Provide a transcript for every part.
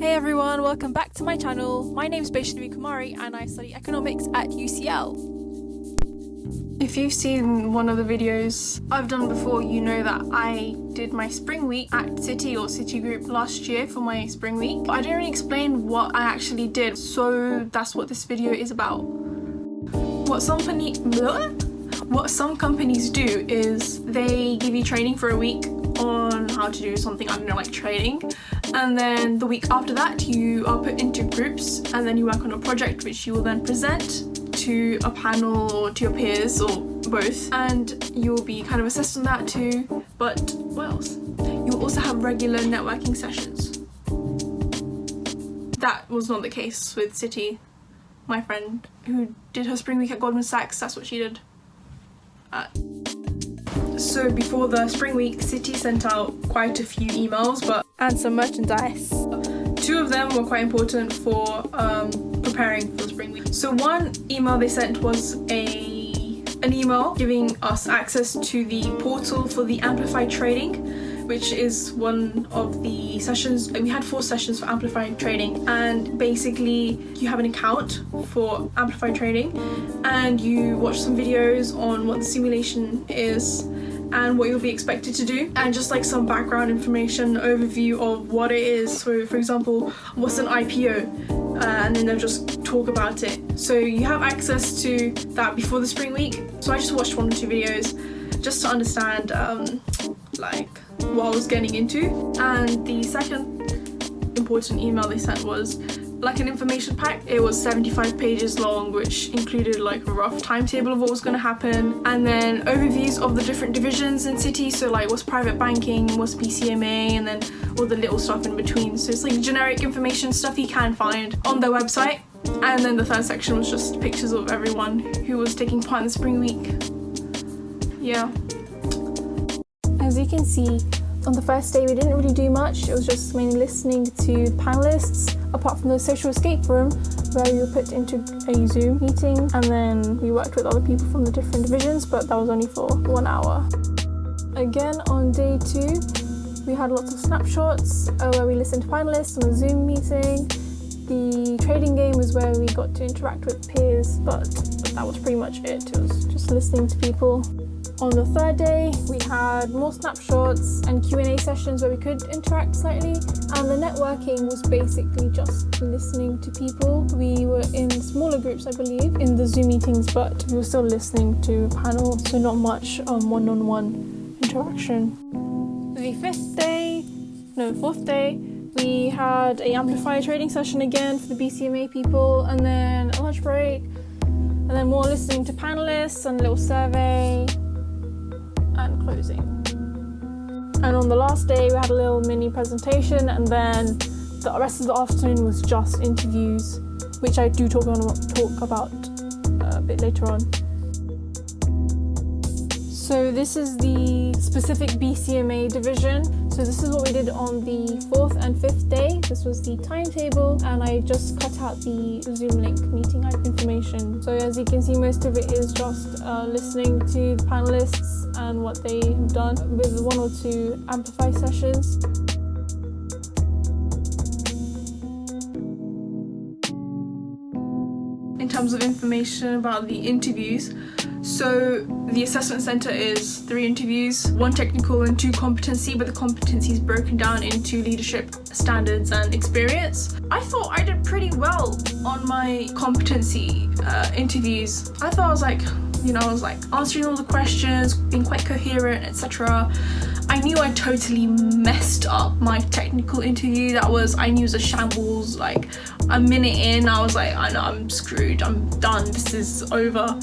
Hey everyone, welcome back to my channel. My name is Vaishnavi Kumari and I study economics at UCL. If you've seen one of the videos I've done before, you know that I did my spring week at Citi or Citi Group last year for my spring week. But I didn't really explain what I actually did, so that's what this video is about. What some companies do is they give you training for a week on how to do something, I don't know, like trading, and then the week after that you are put into groups and then you work on a project which you will then present to a panel or to your peers or both, and you'll be kind of assessed on that too. But what else? You'll also have regular networking sessions. That was not the case with Citi. My friend who did her spring week at Goldman Sachs, that's what she did. So before the spring week, Citi sent out quite a few emails and some merchandise. Two of them were quite important for preparing for the spring week. So one email they sent was an email giving us access to the portal for the amplified trading, which is one of the sessions. We had 4 sessions for amplified trading, and basically you have an account for amplified trading and you watch some videos on what the simulation is and what you'll be expected to do, and just like some background information, overview of what it is. So for example, what's an IPO, and then they'll just talk about it. So you have access to that before the spring week. So I just watched 1 or 2 videos just to understand like what I was getting into. And the second important email they sent was like an information pack. It was 75 pages long, which included like a rough timetable of what was going to happen, and then overviews of the different divisions in Citi. So like what's private banking, what's BCMA, and then all the little stuff in between. So it's like generic information, stuff you can find on their website. And then the third section was just pictures of everyone who was taking part in the spring week. Yeah. As you can see, on the first day we didn't really do much. It was just mainly listening to panelists, apart from the social escape room where we were put into a Zoom meeting, and then we worked with other people from the different divisions, but that was only for 1 hour. Again, on day 2 we had lots of snapshots where we listened to panelists on a Zoom meeting. The trading game was where we got to interact with peers, but that was pretty much it. It was just listening to people. On the third day, we had more snapshots and Q&A sessions where we could interact slightly, and the networking was basically just listening to people. We were in smaller groups, I believe, in the Zoom meetings, but we were still listening to a panel, so not much one-on-one interaction. The fourth day, we had a amplifier trading session again for the BCMA people, and then a lunch break, and then more listening to panelists and a little survey, and closing. And on the last day we had a little mini presentation, and then the rest of the afternoon was just interviews, which I do talk about a bit later on. So this is the specific BCMA division. So this is what we did on the 4th and 5th day. This was the timetable, and I just cut out the Zoom link meeting information. So as you can see, most of it is just listening to the panelists and what they have done, with 1 or 2 amplify sessions. In terms of information about the interviews, so the assessment center is 3 interviews, 1 technical and 2 competency, but the competency is broken down into leadership, standards and experience. I thought I did pretty well on my competency interviews. I thought I was like answering all the questions, being quite coherent, etc. I knew I totally messed up my technical interview. I knew it was a shambles. Like a minute in, I was like, I know I'm screwed, I'm done, this is over.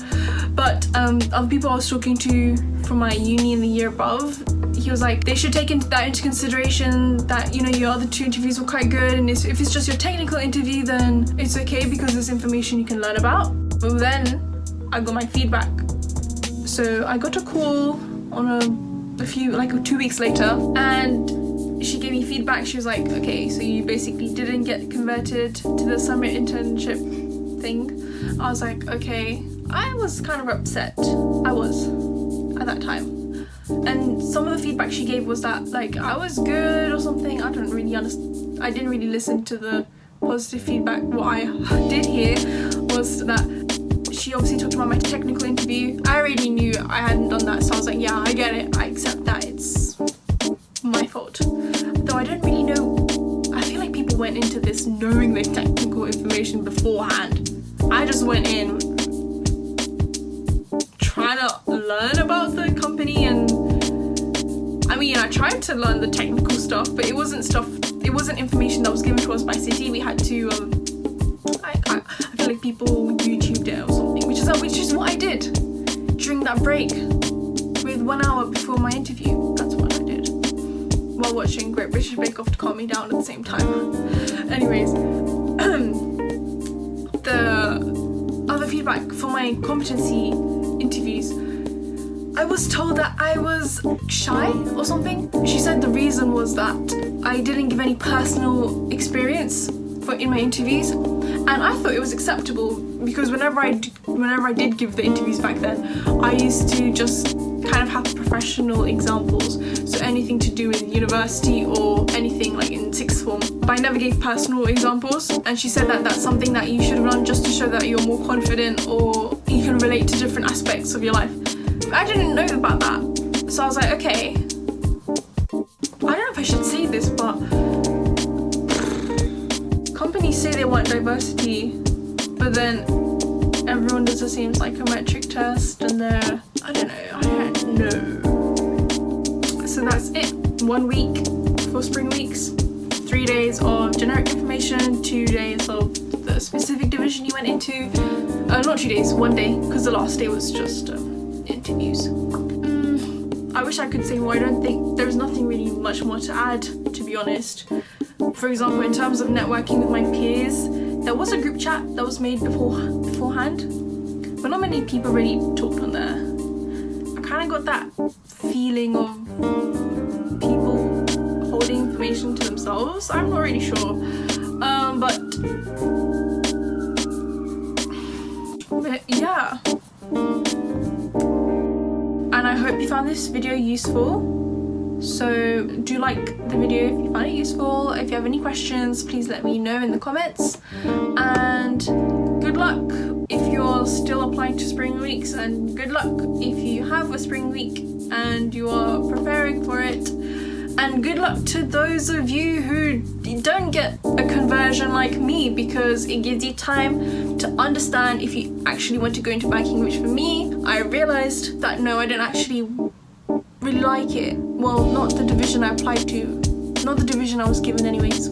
But other people I was talking to from my uni in the year above, he was like, they should take that into consideration, that your other 2 interviews were quite good, and if it's just your technical interview, then it's okay because there's information you can learn about. But then I got my feedback. So I got a call on a few, like 2 weeks later, and she gave me feedback. She was like, okay, so you basically didn't get converted to the summit internship thing. I was like, okay. I was kind of upset. I was at that time. And some of the feedback she gave was that like I was good or something. I don't really understand. I didn't really listen to the positive feedback. What I did hear was that she obviously talked about my technical interview. I already knew I hadn't done that, so I was like, yeah, I get it. I accept that it's my fault. Though I don't really know. I feel like people went into this knowing the technical information beforehand. I just went in trying to learn about the company, and I mean, I tried to learn the technical stuff, but it wasn't information that was given to us by Citi. We had to I feel like people YouTubed it or something, which is what I did during that break with 1 hour before my interview. That's what I did while watching Great British Bake Off to calm me down at the same time. Anyways, the other feedback for my competency interviews, I was told that I was shy or something. She said the reason was that I didn't give any personal experience in my interviews, and I thought it was acceptable because whenever I did give the interviews back then, I used to just kind of have professional examples, so anything to do with university or anything like in sixth form, but I never gave personal examples. And she said that that's something that you should have done just to show that you're more confident or you can relate to different aspects of your life. I didn't know about that, so I was like, okay, I don't know if I should say this, but companies say they want diversity, but then everyone does the same psychometric test, and I don't know. So that's it. 1 week for spring weeks, 3 days of generic information, 2 days of the specific division you went into. Not 2 days, 1 day, because the last day was just interviews. I wish I could say more. I don't think there's nothing really much more to add, to be honest. For example, in terms of networking with my peers, there was a group chat that was made beforehand, but not many people really talked on there. I kind of got that feeling of people holding information to themselves. I'm not really sure, but yeah. And I hope you found this video useful. So do like the video if you found it useful. If you have any questions, please let me know in the comments. And good luck if you're still applying to spring weeks, and good luck if you have a spring week and you are preparing for it. And good luck to those of you who don't get a conversion like me, because it gives you time to understand if you actually want to go into banking, which for me, I realized that no, I didn't actually really like it. Well, not the division I applied to, not the division I was given anyways,